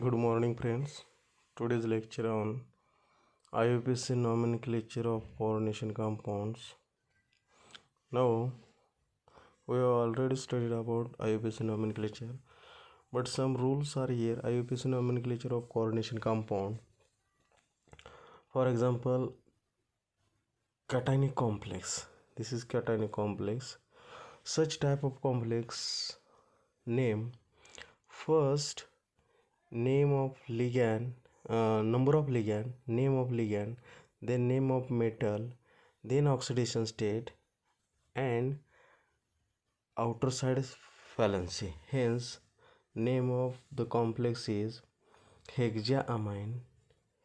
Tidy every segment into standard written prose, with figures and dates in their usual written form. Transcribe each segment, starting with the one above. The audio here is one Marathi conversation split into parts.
Good morning, friends. Today's lecture on IUPAC nomenclature of coordination compounds. Now, we have already studied about IUPAC nomenclature, but some rules are here. IUPAC nomenclature of coordination compound. For example, cationic complex. This is cationic complex. Such type of complex name first name of ligand, number of ligand, name of ligand, then name of metal, then oxidation state, and outer side is valency. Hence, name of the complex is hexaamine,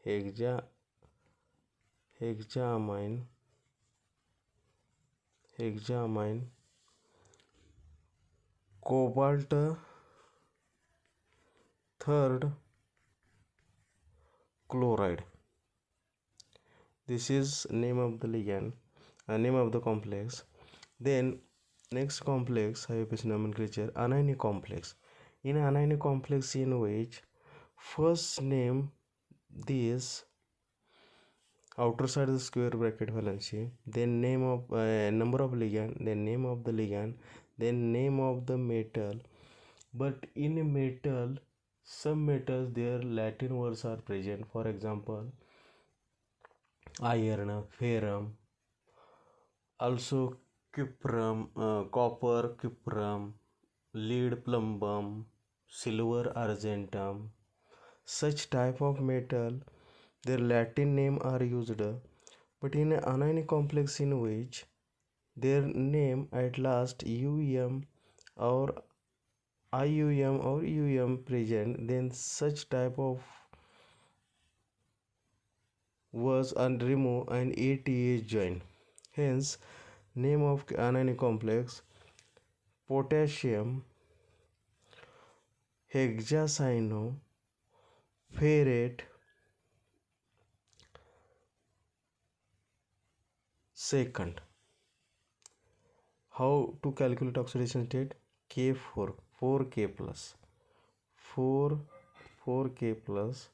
hexa, hexaamine, hexaamine, cobalt third chloride. This is name of the ligand, name of the complex. Then next complex, IUPAC nomenclature, anionic complex. In anionic complex, in which first name this outer side of the square bracket valency, then name of number of ligand, then name of the ligand, then name of the metal. But in a metal, some metals their Latin words are present. For example, iron, ferrum, also cuprum, copper, cuprum, lead, plumbum, silver, argentum. Such type of metal, their Latin name are used, but in an anionic complex in which their name at last or IUM or UM present, then such type of was and remove and ATA join. Hence, name of anionic complex potassium hexacyanoferrate second. How to calculate oxidation state? K4 4K plus 4 4K plus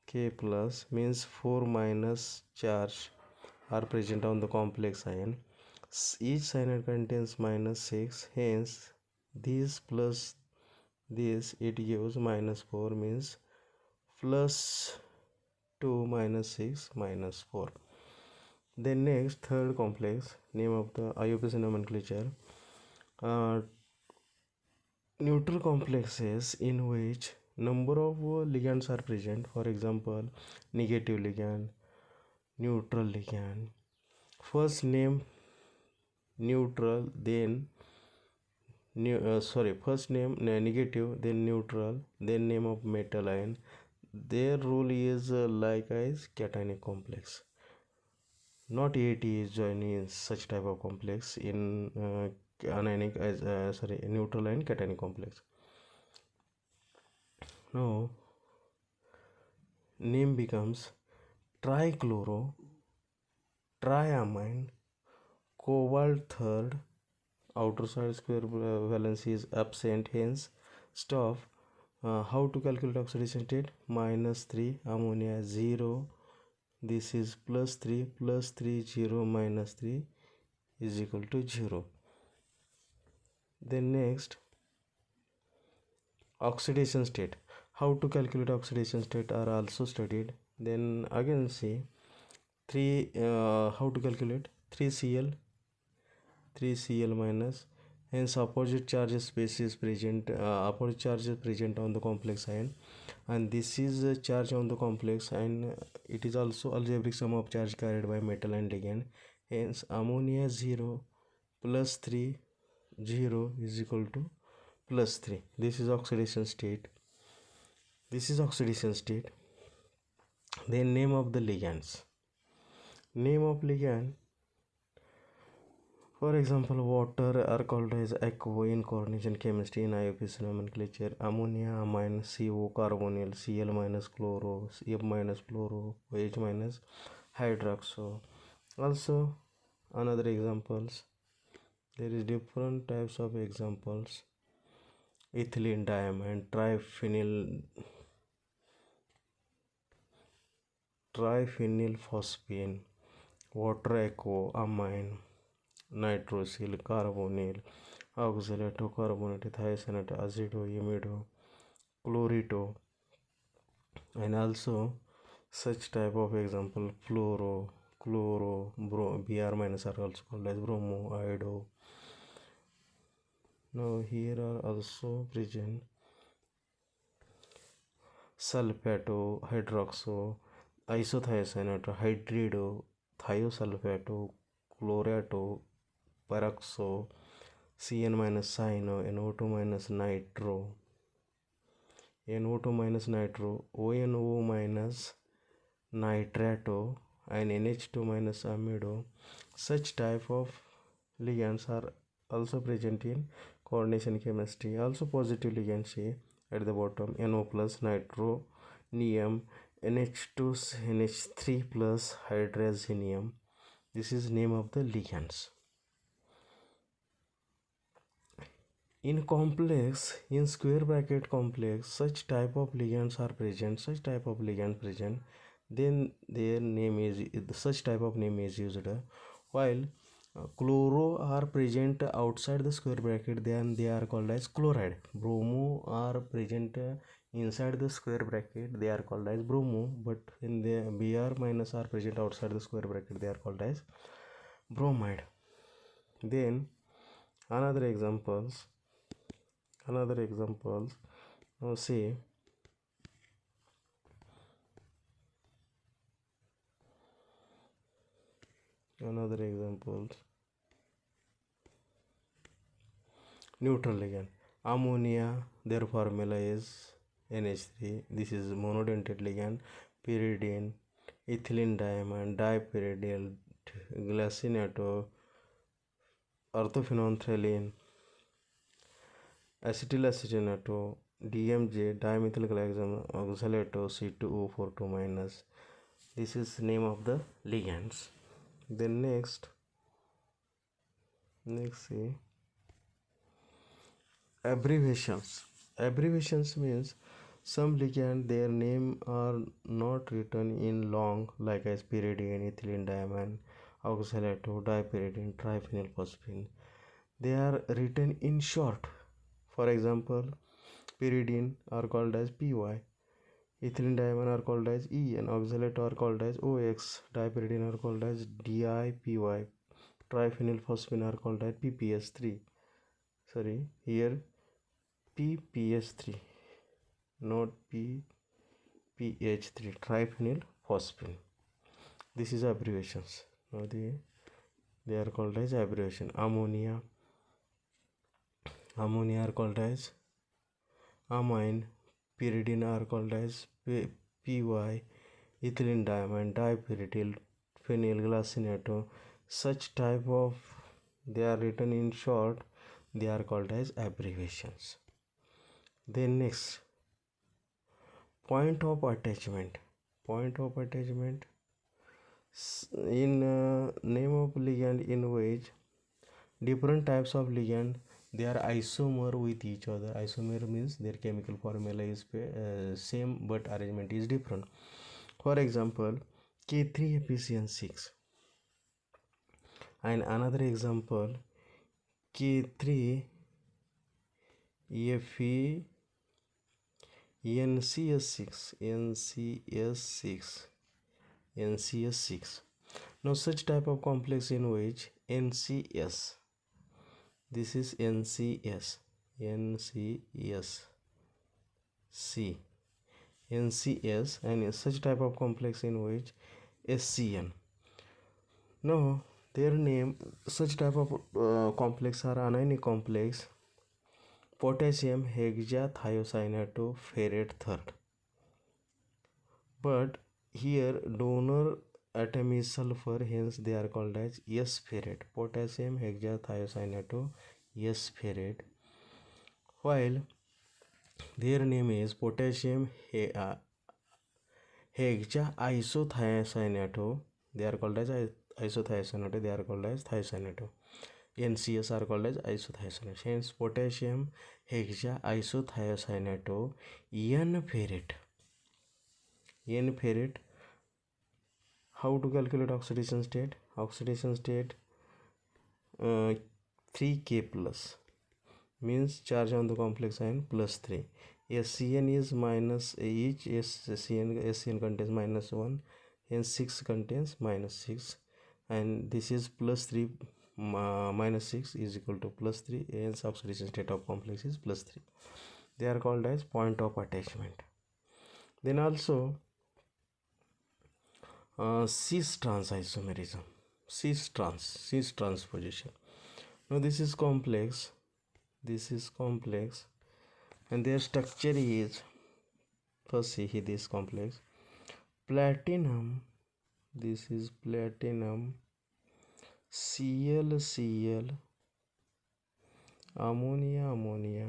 K plus means 4 minus charge are present on the complex ion. Each cyanide contains minus 6, hence this plus this it gives minus 4, means plus 2 minus 6 minus 4. Then next third complex, name of the IUPAC nomenclature, neutral complexes in which number of ligands are present. For example, negative ligand, neutral ligand. First name neutral, then first name negative, then neutral, then name of metal ion. Their rule is like as cationic complex. Not AT is joining in such type of complex in anionic as neutral and cationic complex. Now name becomes trichloro, triamine, cobalt third, outer side square valency is absent, hence stop. How to calculate oxidation state? -3 ammonia 0, this is +3 0 -3 is equal to 0. Then next, oxidation state. How to calculate oxidation state are also studied. Then again see 3 how to calculate 3Cl minus, hence opposite charge space is present, opposite charge is present on the complex ion, and this is a charge on the complex, and it is also algebraic sum of charge carried by metal and ligand. Hence ammonia 0 plus 3 0 is equal to +3. This is oxidation state. Then name of the ligands. Name of ligand, for example, water are called as aqua in coordination chemistry in IUPAC nomenclature. Ammonia, amine, CO, carbonyl, Cl minus chloro, F minus fluoro, H minus hydroxo. Also, another examples. There is different types of examples. ethylene diamine, triphenylphosphine, water aqua amine, nitrosyl carbonyl, oxalato carbonate, thiocyanate, azido, imido, chlorito, and also such type of example chloro, Br minus are also called as bromo, iodo. Now here are also present sulfato, hydroxo, isothiocyanate, hydrido, thiosulfato, chlorato, peroxo, Cn minus cyano, NO2 minus nitro, NO2 minus nitro, ONO minus nitrato, and NH2 minus amido. Such type of ligands are also present in coordination chemistry. Also positive ligands see at the bottom, NO plus nitronium, NH2 NH3 plus hydrazinium. This is name of the ligands. In complex, in square bracket complex, such type of ligands are present, then their name is, such type of name is used. While chloro are present outside the square bracket, then they are called as chloride. Bromo are present inside the square bracket, they are called as bromo, but in the Br minus are present outside the square bracket, they are called as bromide. Then another examples, now see another examples, neutral ligand. Ammonia, their formula is NH3. This is monodentate ligand. Pyridine, ethylene diamine, dipyridyl, glycinato, orthophenolphthalein, acetylacetonato, DMJ, dimethyl oxalato, C2O42 minus. This is name of the ligands. Then next see abbreviations means some ligand their name are not written in long, like as pyridine, ethylene diamine, oxalato, dipyridine, triphenylphosphine. They are written in short. For example, pyridine are called as PY, ethylene diamine are called as EN, oxalato are called as OX, dipyridine are called as DIPY, triphenylphosphine are called as PPS3. Sorry, here PPS3, not PPH3, triphenylphosphine. This is abbreviations. Now they are called as abbreviation. Ammonia are called as amine, pyridine are called as PY, ethylene diamine, dipyridyl, phenylglycinato. Such type of, they are written in short, they are called as abbreviations. Then next, point of attachment. In name of ligand in which different types of ligand they are isomer with each other. Isomer means their chemical formula is same but arrangement is different. For example, K3FeCN6, and another example K3FeNCS6. Now such type of complex in which NCS, this is NCS and such type of complex in which SCN. Now their name, such type of complex are anionic complex, potassium hexathiocyanato ferrate third, but here donor atom is sulfur, hence they are called as S ferrate, potassium hexathiocyanato S ferrate, while their name is potassium hexaisothiocyanate, they are called as isothiocyanate, they are called as thiocyanato. NCS are called as isothiocyanate. Hence potassium hexa isothiocyanate N-ferrate. N-ferrate. How to calculate oxidation state? Oxidation state 3K plus means charge on the complex ion plus 3. SCN is minus each SCN contains minus 1, hence 6 contains minus 6, and this is plus 3 minus 6 is equal to plus 3, hence oxidation state of complex is plus 3. They are called as point of attachment. Then also cis-trans isomerism, cis transposition. Now this is complex, and their structure is, first see here this complex, platinum, this is platinum, Cl, ammonia,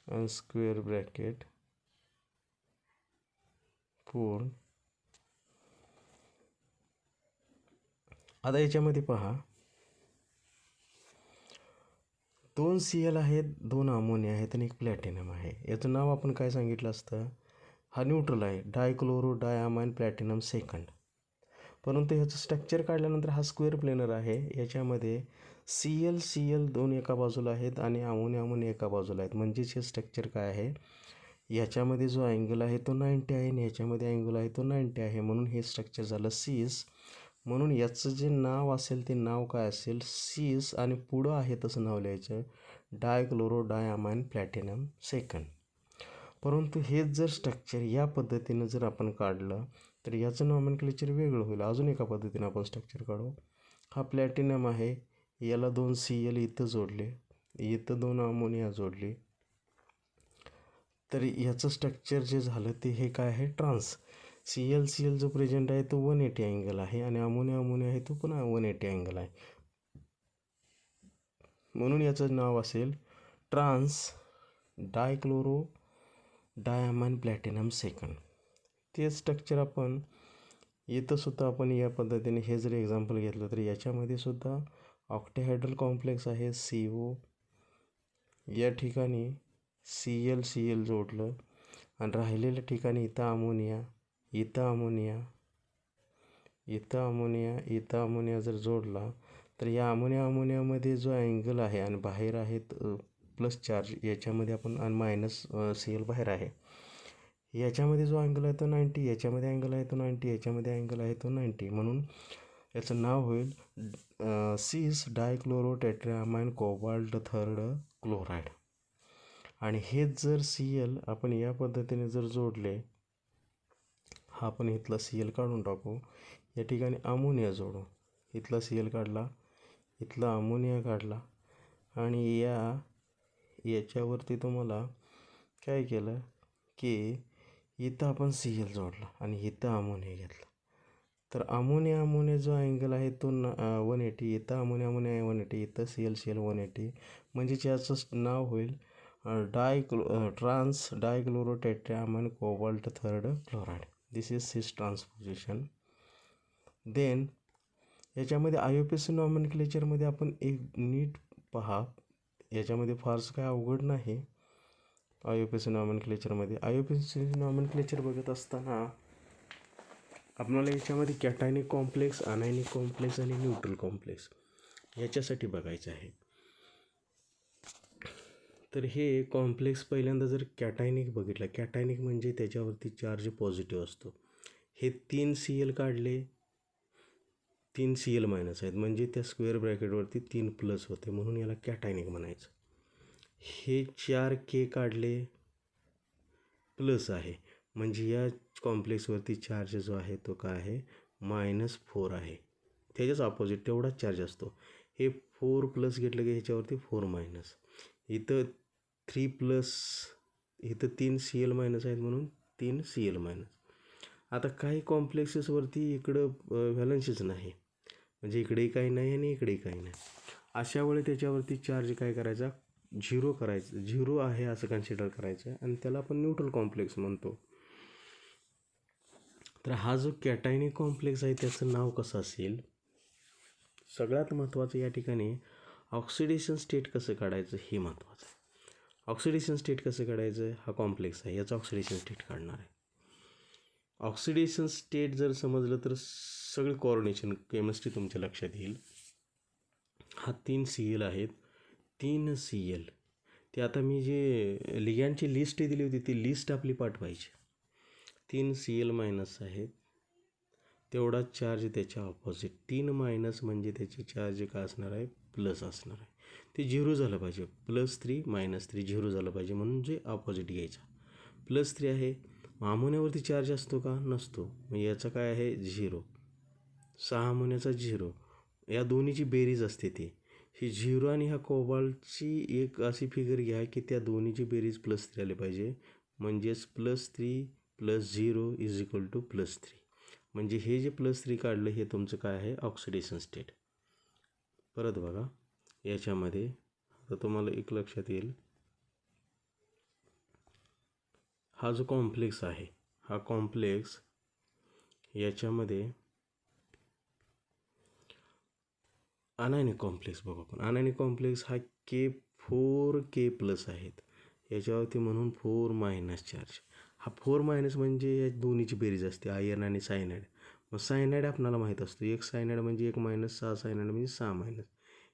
and square bracket 4. आता याच्यामध्ये पहा, 2 Cl आहेत, 2 अमोनिया आहेत आणि एक प्लॅटिनम आहे. याचं नाव आपण काय सांगितलं असतं? हा न्यूट्रल आहे, डायक्लोरो डायअमाइन प्लॅटिनम सेकंड. परंतु ह्याचं स्ट्रक्चर काढल्यानंतर हा स्क्वेअर प्लेनर आहे. याच्यामध्ये Cl दोन एका बाजूला आहेत आणि अमोनिया एका बाजूला आहेत. म्हणजेच हे स्ट्रक्चर काय आहे, याच्यामध्ये जो अँगल आहे तो 90 आहे आणि याच्यामध्ये अँगल आहे तो 90 आहे. म्हणून हे स्ट्रक्चर झालं सीस. म्हणून याचं जे नाव असेल ते नाव काय असेल, सीस, आणि पुढं आहे तसं नाव लिहायचं, डायक्लोरो डायअमाइन प्लॅटिनम सेकंड. परंतु हेच जर स्ट्रक्चर या पद्धतीनं जर आपण काढलं तर याचं नॉमेनक्लेचर वेगळं होईल. अजून एका पद्धतीनं आपण स्ट्रक्चर काढू. हा प्लॅटिनम आहे, याला 2 Cl इथं जोडले, इथं 2 अमोनिया जोडली, तर याचं स्ट्रक्चर जे झालं ते हे काय आहे, ट्रान्स. Cl जो प्रेझेंट आहे तो 180 अँगल आहे आणि अमोनिया आहे तो पुन्हा 180 अँगल आहे. म्हणून याचं नाव असेल ट्रान्स डायक्लोरो डायअमाइन प्लॅटिनम सेकंड. ते स्ट्रक्चर आपण इथं सुद्धा आपण या पद्धतीने हे जर एक्झाम्पल घेतलं तर याच्यामध्ये सुद्धा ऑक्टेहायड्रल कॉम्प्लेक्स आहे CO. या ठिकाणी Cl जोडलं आणि राहिलेल्या ठिकाणी इथं अमोनिया जर जोडला तर या अमोनियामध्ये जो अँगल आहे आणि बाहेर आहेत प्लस चार्ज, याच्यामध्ये आपण आणि मायनस Cl बाहेर आहे, याच्यामध्ये जो अँगल आहे तो 90, याच्यामध्ये अँगल आहे तो 90, याच्यामध्ये अँगल आहे तो 90. म्हणून याचं नाव होईल सीस डायक्लोरो टेट्रामाइन कोबाल्ट थर्ड क्लोराईड. आणि हेच जर Cl आपण या पद्धतीने जर जोडले, हा आपण इथला Cl काढून टाकू, या ठिकाणी अमोनिया जोडू, इथला Cl काढला, इथला अमोनिया काढला, आणि याच्यावरती तुम्हाला काय केलं की इथं आपण Cl जोडला आणि इथं अमोनिया घेतला, तर अमोनिया जो अँगल आहे तो 180, इथं अमोनिया 180, इथं Cl 180. म्हणजे याचं नाव होईल trans dichloro tetrammine cobalt third chloride. This is cis trans position. Then याच्यामध्ये IUPAC नॉमेनक्लेचरमध्ये आपण एक नीट पहा, याच्यामध्ये फारसं काय अवघड नाही. IUPAC नॉमेनक्लेचर बघत असताना आपल्याला याच्यामध्ये कॅटायनिक कॉम्प्लेक्स, अनायनिक कॉम्प्लेक्स आणि न्यूट्रल कॉम्प्लेक्स याच्यासाठी बघायचं आहे. तर हे कॉम्प्लेक्स पहिल्यांदा जर कॅटायनिक बघितलं, कॅटायनिक म्हणजे त्याच्यावरती चार्ज पॉझिटिव्ह असतो. हे 3 Cl काढले, 3 Cl मायनस आहेत, म्हणजे त्या स्क्वेअर ब्रॅकेटवरती 3 प्लस होते, म्हणून याला कॅटायनिक म्हणायचं. हे 4 K काढले, प्लस आहे, म्हणजे या कॉम्प्लेक्सवरती चार्ज जो आहे तो काय आहे, -4 आहे. त्याच्याच ऑपोजिट तेवढाच चार्ज असतो. हे 4 प्लस घेतलं की ह्याच्यावरती 4 मायनस, इथं 3 प्लस, इथं 3 Cl मायनस आहेत म्हणून 3 Cl मायनस. आता काही कॉम्प्लेक्सेसवरती इकडं व्हॅलन्सीच नाही, म्हणजे इकडेही काही नाही आणि इकडेही काही नाही. अशा वेळी त्याच्यावरती चार्ज काय करायचा, 0 करायचं, 0 आहे असं कन्सिडर करायचं, आणि त्याला आपण न्यूट्रल कॉम्प्लेक्स म्हणतो. तर हा जो कॅटायनिक कॉम्प्लेक्स आहे त्याचं नाव कसं असेल? सगळ्यात महत्त्वाचं या ठिकाणी ऑक्सिडेशन स्टेट कसं काढायचं हे महत्त्वाचं आहे. ऑक्सिडेशन स्टेट कसं काढायचं? हा कॉम्प्लेक्स आहे, याचं ऑक्सिडेशन स्टेट काढणार आहे. ऑक्सिडेशन स्टेट जर समजलं तर सगळे कोऑर्डिनेशन केमिस्ट्री तुमच्या लक्षात येईल. हा 3 Cl आहेत, 3 Cl. ते आता मी जे लिगॅंडची लिस्ट दिली होती ती लिस्ट आपली पाठवायची. 3 Cl मायनस आहेत, तेवढा चार्ज त्याच्या ऑपोजिट. 3 मायनस म्हणजे त्याची चार्ज काय असणार आहे? प्लस असणार आहे. ते 0 झालं पाहिजे. +3 -3 0 झालं पाहिजे, म्हणून जे ऑपोजिट घ्यायचा. +3 आहे. अमोनियावरती चार्ज असतो का? नसतो. मग याचा काय आहे? 0. 6 अमोनियाचा 0. या दोन्हीची बेरीज असते ती. ही 0 आणि ह्या कोबाल्टची एक अशी फिगर घ्या की त्या दोन्हीची बेरीज +3 आली पाहिजे. म्हणजेच +3 + 0 = +3. म्हणजे हे जे +3 काढलं हे तुमचं काय आहे? Oxidation state. परत बघा याच्यामध्ये तर तुम्हाला एक लक्षात येईल, हा जो कॉम्प्लेक्स आहे हा कॉम्प्लेक्स याच्यामध्ये अनायनिक कॉम्प्लेक्स बघू आपण. अनायनिक कॉम्प्लेक्स हा K4K+ आहेत, याच्यावरती म्हणून 4- चार्ज. हा 4- म्हणजे या दोन्हीची बेरीज असते, आयर्न आणि सायनाईड. मग सायनाईड आपल्याला माहीत असतो, एक सायनाईड म्हणजे 1 - 6 सायनाईड म्हणजे 6-.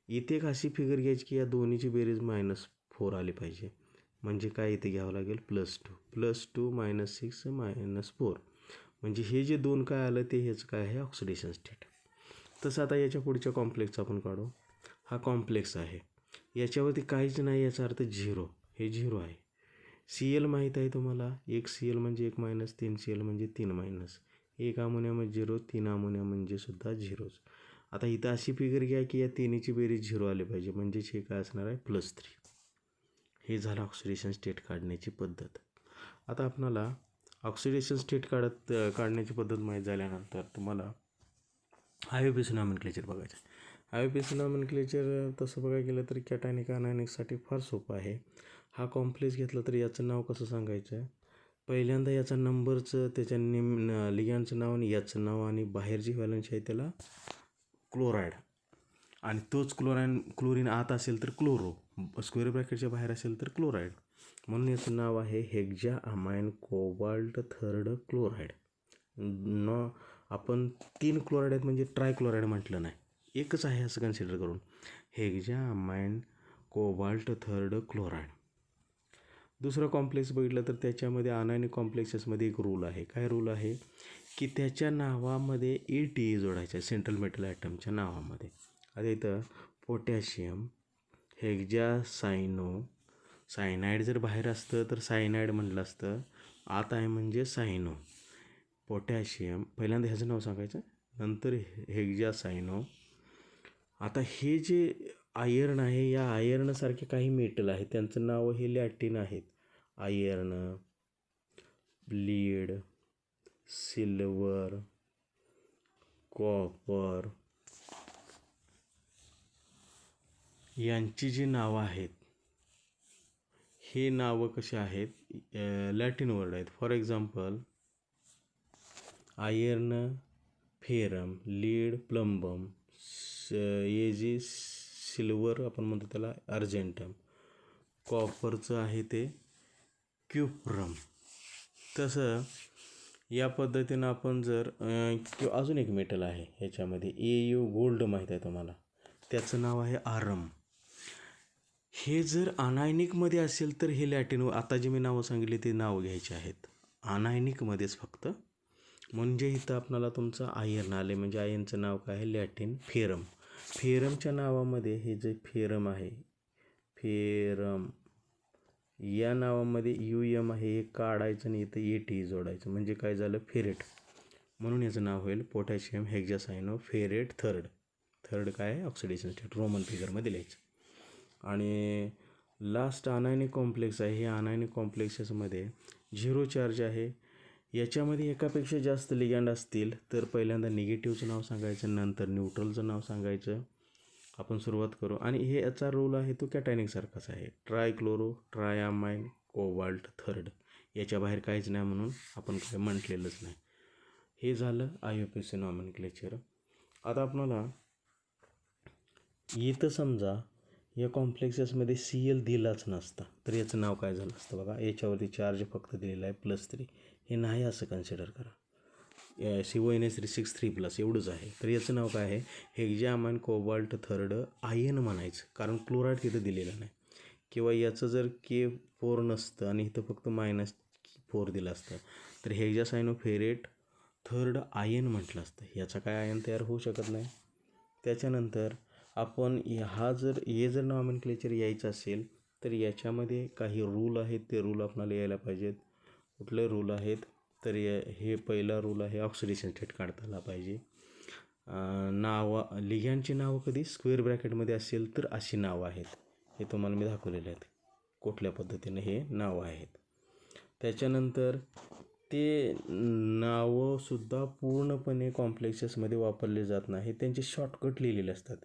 इथे एक अशी फिगर घ्यायची की या दोन्हीची बेरीज -4 आली पाहिजे. म्हणजे काय इथे घ्यावं लागेल? +2. +2 -6 -4. म्हणजे हे जे 2 काय आलं ते ह्याचं काय आहे? Oxidation state. तसं आता याच्या पुढच्या कॉम्प्लेक्सचा आपण काढू. हा कॉम्प्लेक्स आहे, याच्यावरती काहीच नाही, याचा अर्थ 0. हे 0 आहे. Cl माहीत आहे तुम्हाला, 1 Cl म्हणजे 1 - 3 Cl म्हणजे 3-. 1 अमोनिया म्हणजे 0, 3 अमोनिया म्हणजे सुद्धा 0च. आता इथं अशी फिगर घ्या की या तिन्हीची बेरीज 0 आली पाहिजे, म्हणजेच हे काय असणार आहे? +3. हे झालं ऑक्सिडेशन स्टेट काढण्याची पद्धत. आता आपणाला ऑक्सिडेशन स्टेट काढण्याची पद्धत माहीत झाल्यानंतर तुम्हाला IUPAC नॉमेनक्लेचर बघायचं. IUPAC नॉमेनक्लेचर तसं बघायला गेलं तर कॅटायनिक अनायनिकसाठी फार सोपं आहे. हा कॉम्प्लेक्स घेतला तर याचं नाव कसं सांगायचं आहे? पहिल्यांदा याचा नंबरचं त्याच्या लिगॅंडचं नाव आणि याचं नाव, आणि बाहेरची व्हॅलन्स आहे त्याला क्लोराईड, आणि तोच क्लोरीन आत असेल तर क्लोरो, स्क्वेअर ब्रॅकेटच्या बाहेर असेल तर क्लोराईड. म्हणून याचं नाव आहे hexa amine cobalt third chloride. आपण 3 क्लोराईड आहेत म्हणजे ट्रायक्लोराईड म्हटलं नाही, एकच आहे असं कन्सिडर करून hexa amine cobalt third chloride. दुसरं कॉम्प्लेक्स बघितलं तर त्याच्यामध्ये अनायनिक कॉम्प्लेक्सेसमध्ये एक रूल आहे. काय रूल आहे? की त्याच्या नावामध्ये ATE जोडायचं आहे, सेंट्रल मेटल ॲटमच्या नावामध्ये. आता इथं पोटॅशियम हेक्झासायनो, सायनाईड जर बाहेर असतं तर सायनाईड म्हटलं असतं, आत आहे म्हणजे सायनो. पोटॅशियम पहिल्यांदा ह्याचं नाव सांगायचं, नंतर हेक्झासायनो. आता हे जे आयर्न आहे, या आयर्नसारखे काही मेटल आहेत, त्यांचं नाव हे लॅटिन आहेत. आयर्न, लीड, सिल्वर, कॉपर, यांची जी नावं आहेत हे नावं कशी आहेत? लॅटिन वर्ड आहेत. For example iron ferrum, lead plumbum, हे जी सिल्वर आपण म्हणतो त्याला अर्जेंटम, कॉपरचं आहे ते क्युप्रम. तसं या पद्धतीनं आपण जर किंवा अजून एक मेटल आहे ह्याच्यामध्ये AU गोल्ड माहीत आहे तुम्हाला, त्याचं नाव आहे आरम. हे जर अनायनिकमध्ये असेल तर हे लॅटिन, आता जे मी नावं सांगितली ते नावं घ्यायची आहेत अनायनिकमध्येच फक्त. म्हणजे इथं आपल्याला तुमचं आयर्न आले, म्हणजे आयर्नचं नाव काय आहे? Latin ferrum. फेरमच्या नावामध्ये हे जे फेरम आहे, फेरम या नावामध्ये UM आहे, हे काढायचं आणि इथं ATE जोडायचं, म्हणजे काय झालं? फेरेट. म्हणून याचं नाव होईल पोटॅशियम हेक्झासायनो फेरेट थर्ड. थर्ड काय आहे? ऑक्सिडेशन स्टेट, रोमन फिगरमध्ये लिहायचं. आणि लास्ट अनायनिक कॉम्प्लेक्स आहे. हे अनायनिक कॉम्प्लेक्सेसमध्ये 0 चार्ज आहे. याच्यामध्ये एकापेक्षा जास्त लिगॅंड असतील तर पहिल्यांदा निगेटिव्हचं नाव सांगायचं, नंतर न्यूट्रलचं नाव सांगायचं. आपण सुरुवात करू. आणि हे याचा रोल आहे तो कॅटायनिकसारखाच आहे, ट्रायक्लोरो, ट्रायअमाइन, कोबाल्ट थर्ड. याच्या बाहेर काहीच नाही म्हणून आपण काय म्हटलेलंच नाही. हे झालं IUPAC नॉमेनक्लेचर. आता आपणाला इथं समजा या कॉम्प्लेक्सेसमध्ये Cl दिलाच नसता तर याचं नाव काय झालं असतं बघा. याच्यावरती चार्ज फक्त दिलेला आहे +3. हे नाही असं कन्सिडर करा. CONH363+ एवढंच आहे. तर याचं नाव काय आहे, हेक्झामाइन कोबाल्ट थर्ड आयन म्हणायचं, कारण क्लोराईड तिथं दिलेलं नाही. किंवा याचं जर K4 नसतं आणि इथं फक्त -4 दिलं असतं तर हेक्झासायनोफेरेट थर्ड आयन म्हटलं असतं. याचा काय आयन तयार होऊ शकत नाही. त्याच्यानंतर आपण हे जर नॉमेनक्लेचर यायचं असेल तर याच्यामध्ये काही रूल आहेत, ते रूल आपल्याला यायला पाहिजेत. कुठले रूल आहेत तर हे पहिला रूल आहे, ऑक्सिडेशन स्टेट काढता आला पाहिजे. लिगँडची नावं कधी स्क्वेअर ब्रॅकेटमध्ये असेल तर अशी नावं आहेत. हे तुम्हाला मी दाखवलेले आहेत कुठल्या पद्धतीने हे नावं आहेत. त्याच्यानंतर ते नावंसुद्धा पूर्णपणे कॉम्प्लेक्सेसमध्ये वापरले जात नाही. त्यांचे शॉर्टकट लिहिलेले असतात.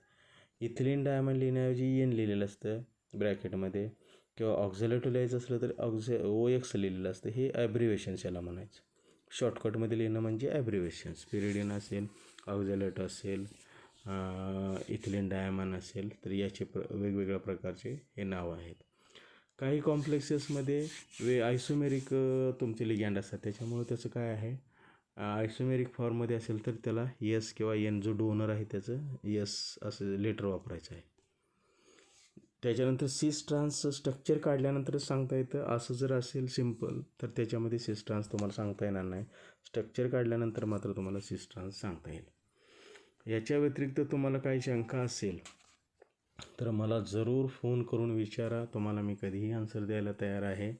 इथिलीन डायमंड लिहिण्याऐवजी एन लिहिलेलं असतं ब्रॅकेटमध्ये, किंवा ऑक्झॅलेटो लिहायचं असलं तर OX लिहिलेलं असतं. हे ॲब्रिवेशन्स याला म्हणायचं. शॉर्टकटमध्ये लिहिणं म्हणजे ॲब्रिवेशन्स. पिरिडिन असेल, ऑक्झॅलेटो असेल, इथिलीन डायमंड असेल तर याचे वेगवेगळ्या प्रकारचे हे नावं आहेत. काही कॉम्प्लेक्सेसमध्ये आयसोमेरिक तुमचे लिगँड असतात, त्याच्यामुळे त्याचं काय आहे, आयसोमेरिक फॉर्ममध्ये असेल तर त्याला S किंवा N जो डोनर आहे त्याचं S असं लेटर वापरायचं आहे. त्याच्यानंतर सिस ट्रान्स स्ट्रक्चर काढल्यानंतरच सांगता येतं. असं जर असेल सिम्पल तर त्याच्यामध्ये सिस ट्रान्स तुम्हाला सांगता येणार नाही. स्ट्रक्चर काढल्यानंतर मात्र तुम्हाला सिस ट्रान्स सांगता येईल. याच्या व्यतिरिक्त तुम्हाला काही शंका असेल तर मला जरूर फोन करून विचारा. तुम्हाला मी कधीही आन्सर द्यायला तयार आहे.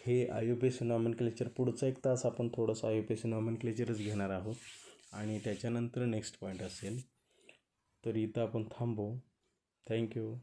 हे IUPAC नॉमेनक्लेचर पुढचा 1 तास आपण थोडंसं IUPAC नॉमेनक्लेचरच घेणार आहोत आणि त्याच्यानंतर नेक्स्ट पॉईंट असेल. तर इथं आपण थांबू. थँक्यू.